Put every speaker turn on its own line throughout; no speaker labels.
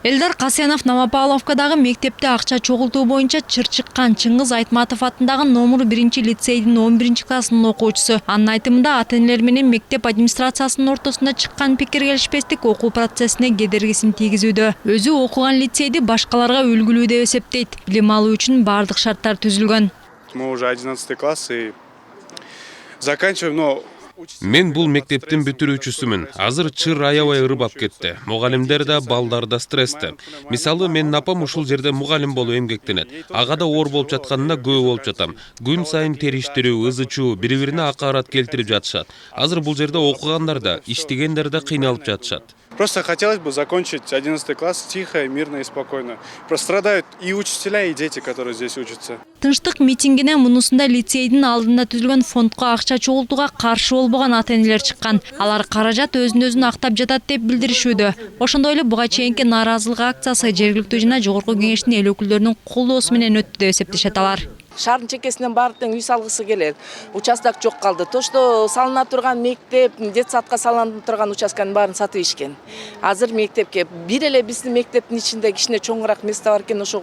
Элдар Касенов Новопавловкадагы мектепте акча чогултуу боюнча чыр чыккан Чыңгыз Айтматов атындагы номер 1 лицейдин 11 классынын окуучусу. Анын айтымында ата-энелер менен мектеп администрациясынын ортосунда чыккан пикир келишпестик окуу процессине кедергисин тийгизүүдө. Өзү окуган лицейди башкаларга үлгүлүү деп эсептейт. Билим алуу үчүн бардык шарттар түзүлгөн.
Мы уже 11 класс и заканчиваем, но
Мен бул мектептин бүтүрүүчүсүмүн. Азыр чыр аябай ырыбап кетти. Мугалимдер да, балдар да стрессте. Мисалы, менин апам ушул жерде мугалим болуп эмгектенет. Ага да оор болуп жатканына күбө болуп жатам. Күн сайын териштирүү, ызычуу, бири-бирине акарат келтирип жатышат. Азыр бул жерде окугандар да, иштегендер да кыйналып жатышат.
просто хотелось бы закончить 11 класс тихо, мирно и спокойно. Просто страдают и учителя, и дети, которые здесь учатся.
Тынчтык митингине мунусунда лицейдин алдында түзүлгөн фондко акча чогултууга каршы болбогон ата-энелер чыккан. Алар каражат өзүн актап жатат деп билдиришүүдө. Ошондой эле буга чейинки нааразылык акциясы жергиликтүү жана жогорку кеңештин эл өкүлдөрүнүн колдоосу менен өттү деп эсептешет алар.
Шаардын чекесинен баардык үй салгысы келет. Участок жок калды. То, что салына турган мектеп, детсадка салына турган участканын баарын сатып ишкен. Азыр мектепке бир эле биздин мектептин ичинде кичине чоңураак место бар экен, ошо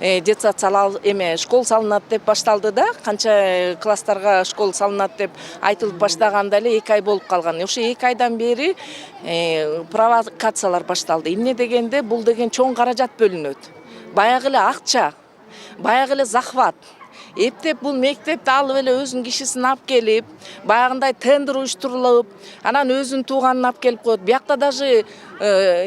детсад салал школ салынат деп башталды да, канча класстарга школ салынат деп айтылып баштаганда эле 2 ай болуп калган. Ошо 2 айдан бери провокациялар башталды. Эмне дегенде, бул деген чоң каражат бөлүнөт. Баягы эле акча, баягы эле захват. Эптеп бул мектепти алып эле өзүнүн кишисин алып келип, баягындай тендер уюштурулуп, анан өзүнүн тууганын алып келип коет. Биякта даже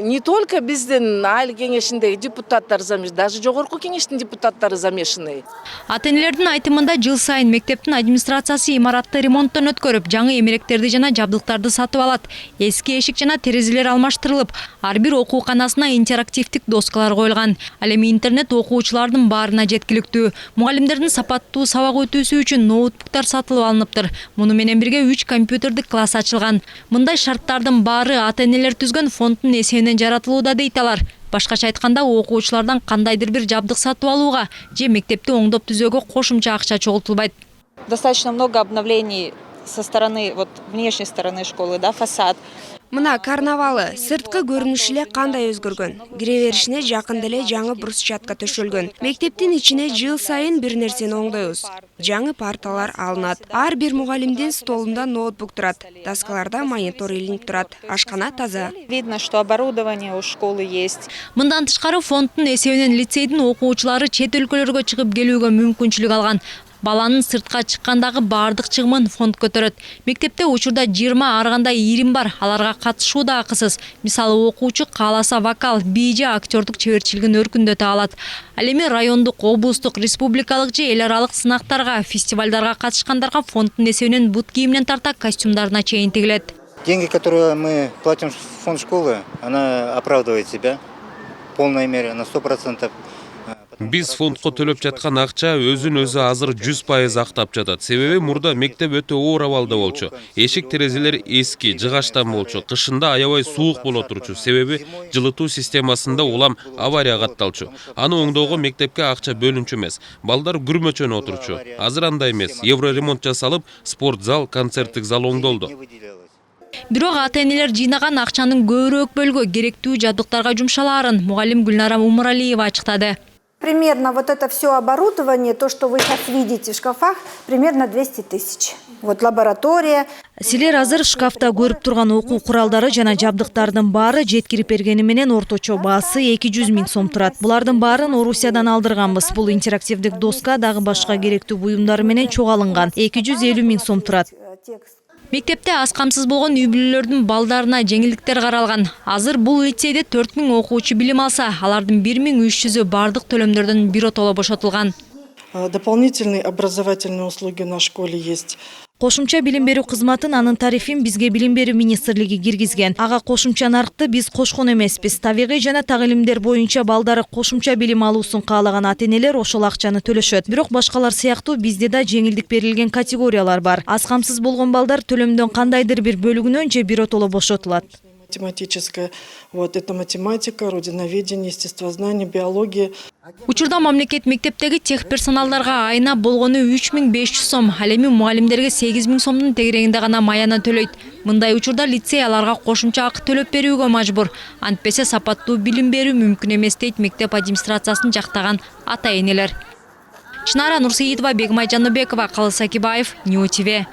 не только биздин айыл кеңешиндеги депутаттар замешаны, даже жогорку кеңештин депутаттары замешаны.
Ата-энелердин айтымында жыл сайын мектептин администрациясы имаратты ремонттон өткөрүп, жаңы эмеректерди жана жабдыктарды сатып алат. Эски эшик жана терезелер алмаштырылып, ар бир окууканасына интерактивдик доскалар коюлган. Ал эми интернет окуучулардын баарына жеткиликтүү. Мугалимдердин сапаттуу сабак өтүүсү үчүн ноутбуктар сатылып алыныптыр. Муну менен бирге 3 компьютердик класс ачылган. Мындай шарттардын баары ата-энелер түзгөн фонддун эсебинен жаратылууда дейт алар. Башкача айтканда, окуучулардан кандайдыр бир жабдык сатып алууга же мектепти оңдоп түзөөгө кошумча акча чогултулбайт.
Достаточно много обновлений со стороны, внешней стороны школы, да, фасад.
Мына карнавалы сырткы көрүнүш эле кандай өзгөргөн. Кире беришине жакында эле жаңы брусчатка төшөлгөн. Мектептин ичине жыл сайын бир нерсени оңдойбуз. Жаңы парталар алынат. Ар бир мугалимдин столунда ноутбук турат. Доскаларда монитор илинип турат. Ашкана таза.
Видно, что оборудование у школы есть.
Мындан тышкары фонддун эсебинен лицейдин окуучулары чет өлкөлөргө чыгып келүүгө мүмкүнчүлүк алган. Баланын сыртка чыккандагы бардык чыгымын фонд көтөрөт. Мектепте учурда 20 ар кандай ирим бар, аларга катышуу да акысыз. Мисалы, окуучу кааласа вокал, бий же актёрдук чеберчилигин өркүндөтө алат. Ал эми райондук, облустук, республикалык же эл аралык сынактарга, фестивалдарга катышкандарга фонддун эсебинен бут кийиминен тарта костюмдарына чейин тигилет.
Деньги, которые мы платим в фонд школы, она оправдывает себя в полной мере, на 100%.
Биз фондко төлөп жаткан акча өзүн өзү азыр 100% актап жатат. Себеби мурда мектеп өтө оор абалда болчу. Эшик терезелер эски, жыгаштан болчу. Кышында аябай суук боло турчу. Себеби жылытуу системасында улам авария катталчу. Аны оңдоого мектепке акча бөлүнчү эмес. Балдар күрмөчөнө отурчу. Азыр андай эмес. Евро ремонт жасалып, спорт зал, концерттик зал оңдолду.
Бирок ата-энелер жыйнаган акчанын көбүрөөк бөлүгү керектүү жабдыктарга жумшалаарын мугалим Гүлнара Умаралиева ачыктады.
Примерно вот это все оборудование, то, что вы сейчас видите в шкафах, примерно 200 тысяч. Вот лаборатория.
Силер азыр шкафта көрүп турган окуу куралдары жана жабдыктардын баары жеткирип бергени менен орточо баасы 200 000 сом турат. Булардын баарын Орусиядан алдырганбыз. Бул интерактивдик доска дагы башка керектүү буюмдары менен чогулган. 250 000 сом турат.
Мектепте аз камсыз болгон үй бүлөлөрдүн балдарына жеңилдиктер каралган. Азыр бул лицейде 4000 окуучу билим алса, алардын 1300-ü бардык төлөмдөрдөн биротоло бошотулган.
Дополнительные образовательные услуги на школе есть.
Кошумча билим берүү кызматын анын тарифин бизге билим берүү министрлиги киргизген. Ага кошумча наркты биз кошкон эмеспиз. Табигый жана так илимдер боюнча балдары кошумча билим алуусун каалаган ата-энелер ошол акчаны төлөшөт. Бирок башкалар сыяктуу бизде да жеңилдик берилген категориялар бар. Аз камсыз болгон балдар төлөмдөн кандайдыр бир бөлүгүнөн же биротоло бошотулат.
Тематическая, это математика, родиноведение, естествознание, биология.
Учурда мамлекет мектептеги техперсоналдарга айына болгону 3500 сом, ал эми мугалимдерге 8000 сомдун тегерегинде гана маяна төлөйт. Мындай учурда лицей аларга кошумча акы төлөп берүүгө мажбур. Антпесе сапаттуу билим берүү мүмкүн эмес дейт мектеп администрациясын жактаган ата-энелер. Чынара Нурсейитова, Бегмай Жаныбекова, Калыс Акибаев, Нью ТВ.